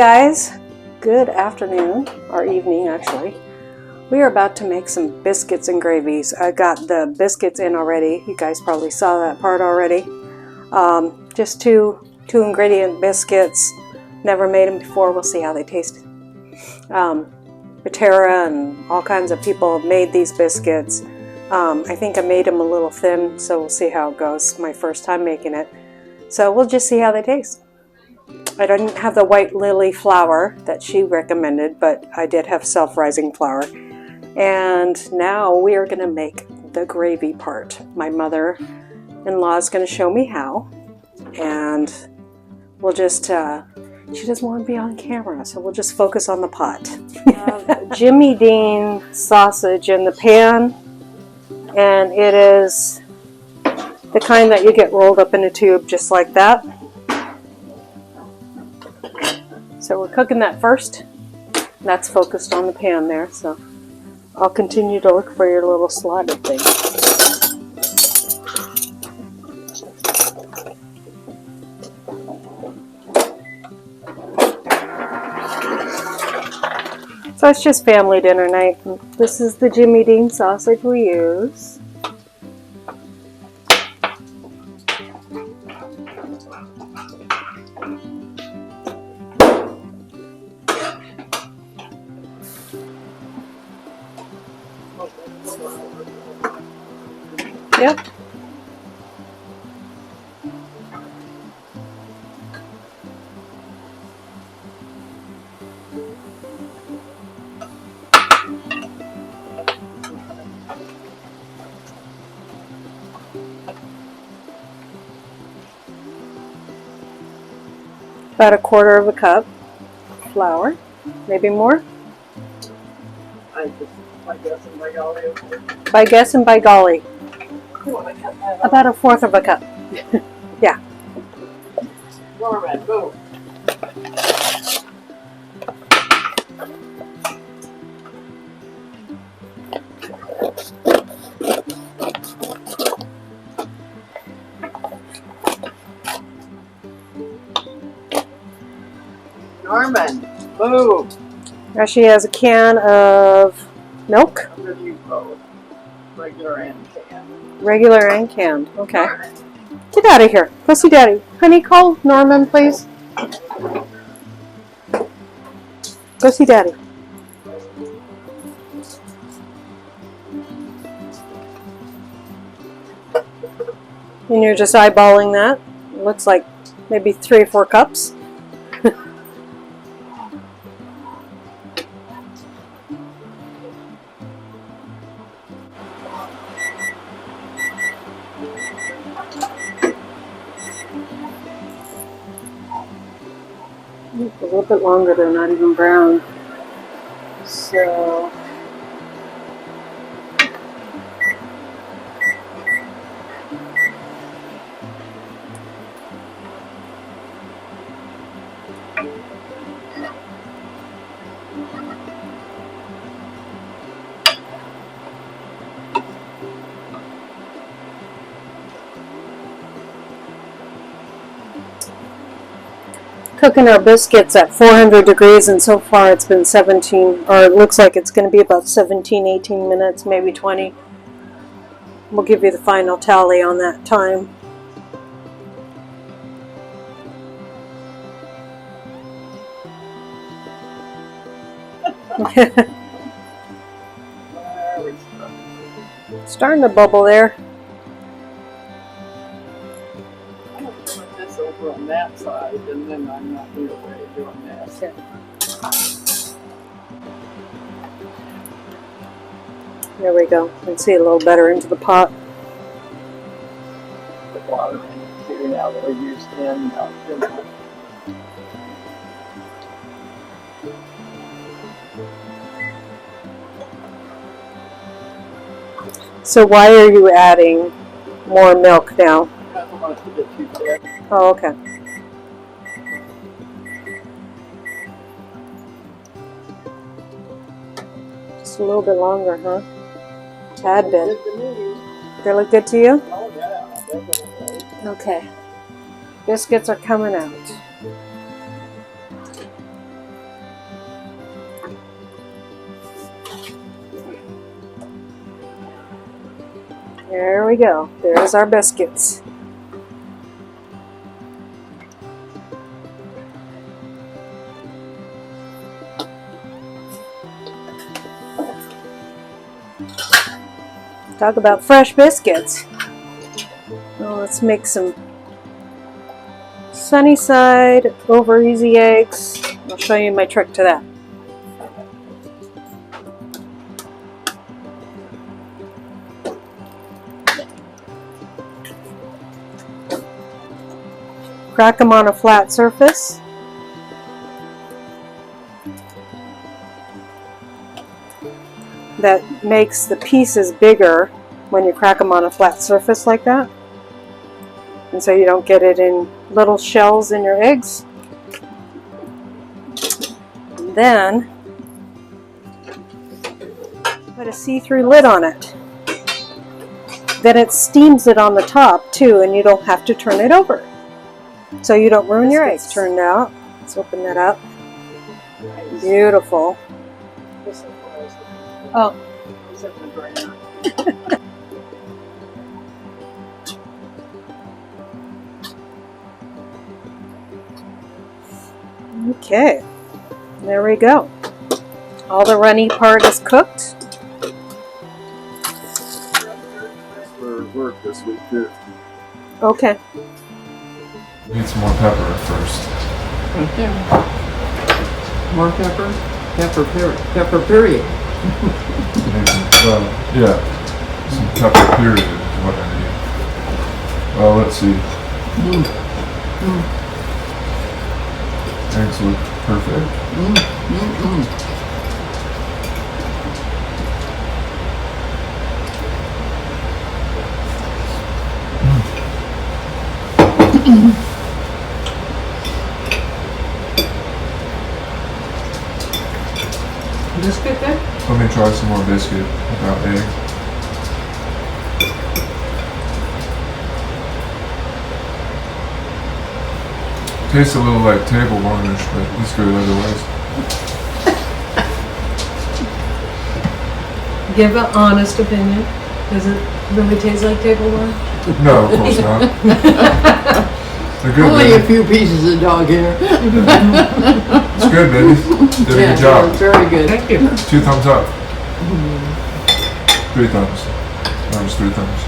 guys, good afternoon, or evening actually. We are about to make some biscuits and gravies. I got the biscuits in already. You guys probably saw that part already. Just two ingredient biscuits. Never made them before. We'll see how they taste. Patera and all kinds of people have made these biscuits. I think I made them a little thin, so we'll see how it goes. My first time making it. So we'll just see how they taste. I didn't have the white lily flour that she recommended, but I did have self-rising flour. And now we are going to make the gravy part. My mother-in-law is going to show me how. And we'll just, she doesn't want to be on camera, so we'll just focus on the pot. Jimmy Dean sausage in the pan. And it is the kind that you get rolled up in a tube just like that. So we're cooking that first. That's focused on the pan there, so I'll continue to look for your little slotted thing. So it's just family dinner night. This is the Jimmy Dean sausage we use. Yep. About 1/4 cup flour, maybe more. By guess and by golly. By guess and by golly. About 1/4 cup. Yeah. Norman, go. Norman, move. Now she has a can of milk. I'm going to use both. Regular and canned. Regular and canned. Okay. Get out of here. Go see Daddy. Honey, call Norman, please. Go see Daddy. And you're just eyeballing that. It looks like maybe 3 or 4 cups. A little bit longer, they're not even brown. So cooking our biscuits at 400 degrees, and so far it's been 17, or it looks like it's going to be about 17, 18 minutes, maybe 20. We'll give you the final tally on that time. Starting to bubble there. Over on that side, and then I'm not real ready doing that. Okay. There we go. You can see a little better into the pot. The water in here now that we used in. So why are you adding more milk now? I don't want it to get too thick. Oh, okay. Just a little bit longer, huh? Tad bit. Good to me. They look good to you? Oh yeah, definitely. Okay. Biscuits are coming out. There we go. There's our biscuits. Talk about fresh biscuits. Well, let's make some sunny side over easy eggs. I'll show you my trick to that. Crack them on a flat surface. That makes the pieces bigger when you crack them on a flat surface like that. And so you don't get it in little shells in your eggs. And then put a see-through lid on it. Then it steams it on the top too, and you don't have to turn it over. So you don't ruin your eggs. Turned out. Let's open that up. Beautiful. Oh. Okay, there we go. All the runny part is cooked. For work this week too. Okay. Need some more pepper first. Okay. More pepper? Pepper period. Yeah, some pepper period is what I need. Well, let's see. Eggs look perfect. Biscuit then? Let me try some more biscuit without egg. Tastes a little like table varnish, but it's good otherwise. Give an honest opinion. Does it really taste like table wine? No, of course not. They're good, Only a baby. few pieces of dog hair. It's good, baby. Did a good job. Very good. Thank you. 2 thumbs up. 3 thumbs. That was 3 thumbs.